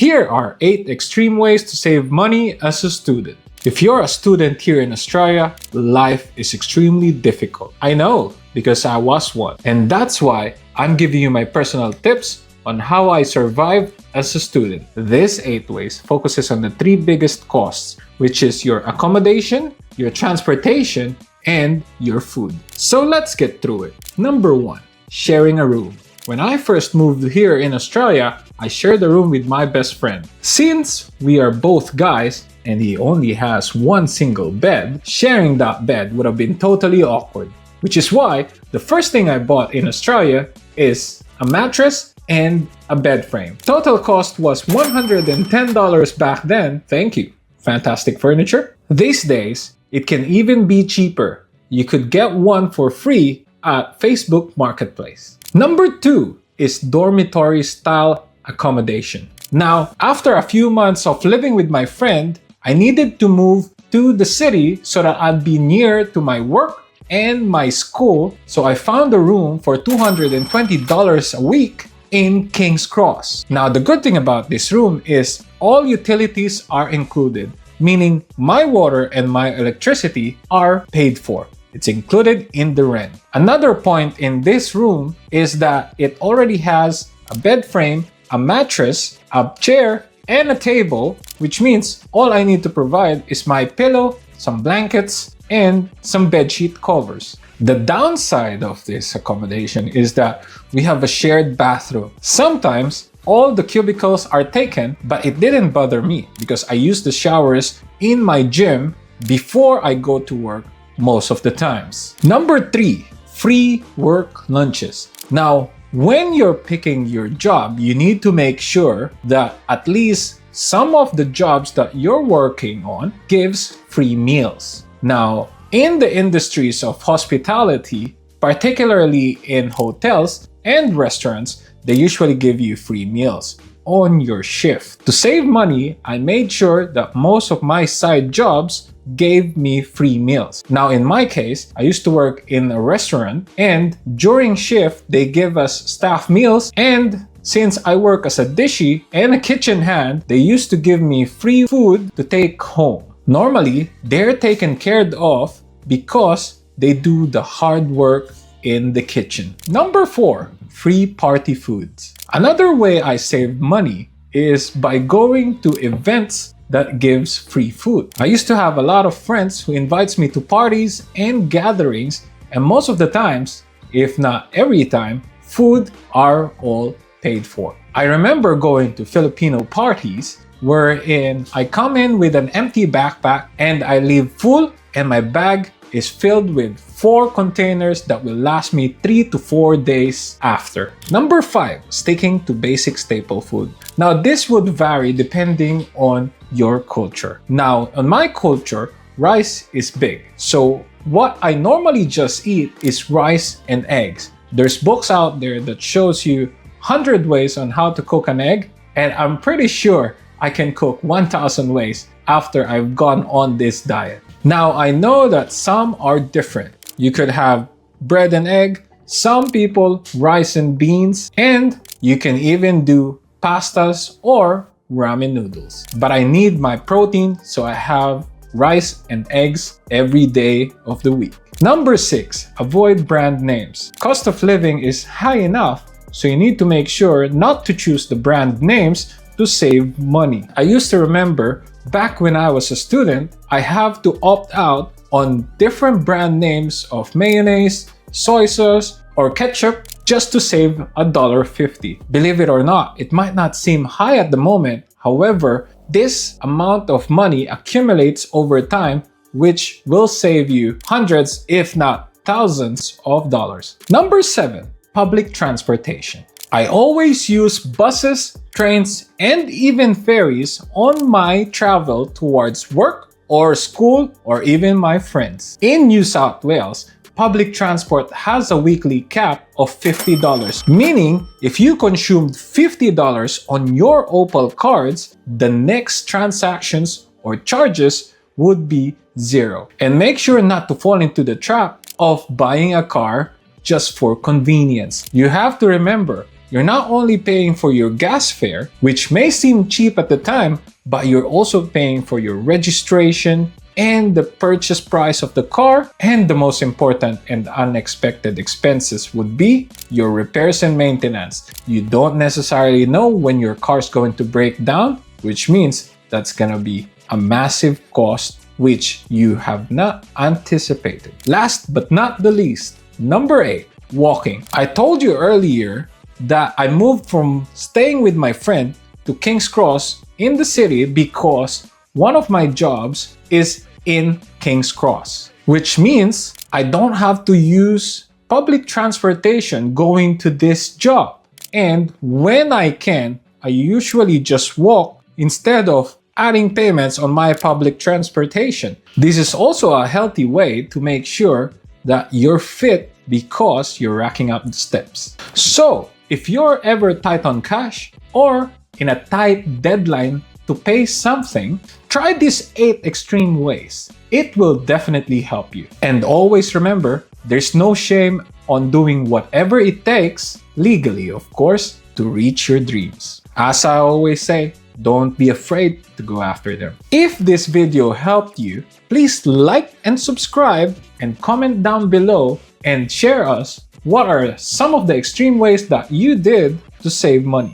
Here are 8 extreme ways to save money as a student. If you're a student here in Australia, life is extremely difficult. I know, because I was one. And that's why I'm giving you my personal tips on how I survived as a student. This 8 ways focuses on the 3 biggest costs, which is your accommodation, your transportation, and your food. So let's get through it. Number 1, sharing a room. When I first moved here in Australia, I shared a room with my best friend. Since we are both guys and he only has one single bed, sharing that bed would have been totally awkward. Which is why the first thing I bought in Australia is a mattress and a bed frame. Total cost was $110 back then. Thank you. Fantastic furniture. These days, it can even be cheaper. You could get one for free at Facebook Marketplace. Number 2 is dormitory style accommodation. Now, after a few months of living with my friend, I needed to move to the city so that I'd be near to my work and my school. So I found a room for $220 a week in King's Cross. Now, the good thing about this room is all utilities are included, meaning my water and my electricity are paid for. It's included in the rent. Another point in this room is that it already has a bed frame, a mattress, a chair, and a table, which means all I need to provide is my pillow, some blankets, and some bedsheet covers. The downside of this accommodation is that we have a shared bathroom. Sometimes all the cubicles are taken, but it didn't bother me because I use the showers in my gym before I go to work most of the times. Number 3, free work lunches. Now, when you're picking your job, you need to make sure that at least some of the jobs that you're working on gives free meals. Now, in the industries of hospitality, particularly in hotels and restaurants, they usually give you free meals on your shift. To save money, I made sure that most of my side jobs gave me free meals. Now, in my case, I used to work in a restaurant, and during shift, they give us staff meals, and since I work as a dishy and a kitchen hand, they used to give me free food to take home. Normally, they're taken care of because they do the hard work in the kitchen. Number 4, free party foods. Another way I save money is by going to events that gives free food. I used to have a lot of friends who invites me to parties and gatherings, and most of the times, if not every time, food are all paid for. I remember going to Filipino parties wherein I come in with an empty backpack and I leave full, and my bag is filled with 4 containers that will last me 3 to 4 days after. Number 5, sticking to basic staple food. Now, this would vary depending on your culture. Now, on my culture, rice is big. So what I normally just eat is rice and eggs. There's books out there that shows you 100 ways on how to cook an egg, and I'm pretty sure I can cook 1,000 ways after I've gone on this diet. Now, I know that some are different. You could have bread and egg, some people rice and beans, and you can even do pastas or ramen noodles. But I need my protein, so I have rice and eggs every day of the week. Number 6, avoid brand names. Cost of living is high enough, so you need to make sure not to choose the brand names to save money. I used to remember back when I was a student, I have to opt out on different brand names of mayonnaise, soy sauce, or ketchup just to save $1.50. Believe it or not, it might not seem high at the moment. However, this amount of money accumulates over time, which will save you hundreds, if not thousands of dollars. Number 7, public transportation. I always use buses, trains, and even ferries on my travel towards work or school or even my friends. In New South Wales, public transport has a weekly cap of $50, meaning if you consumed $50 on your Opal cards, the next transactions or charges would be 0. And make sure not to fall into the trap of buying a car just for convenience. You have to remember, you're not only paying for your gas fare, which may seem cheap at the time, but you're also paying for your registration and the purchase price of the car, and the most important and unexpected expenses would be your repairs and maintenance. You don't necessarily know when your car's going to break down, which means that's gonna be a massive cost which you have not anticipated. Last but not the least, number 8, walking. I told you earlier that I moved from staying with my friend to King's Cross in the city because one of my jobs is in King's Cross, which means I don't have to use public transportation going to this job. And when I can, I usually just walk instead of adding payments on my public transportation. This is also a healthy way to make sure that you're fit because you're racking up the steps. So, if you're ever tight on cash or in a tight deadline to pay something, try these 8 extreme ways. It will definitely help you. And always remember, there's no shame on doing whatever it takes, legally of course, to reach your dreams. As I always say, don't be afraid to go after them. If this video helped you, please like and subscribe and comment down below and share us what are some of the extreme ways that you did to save money.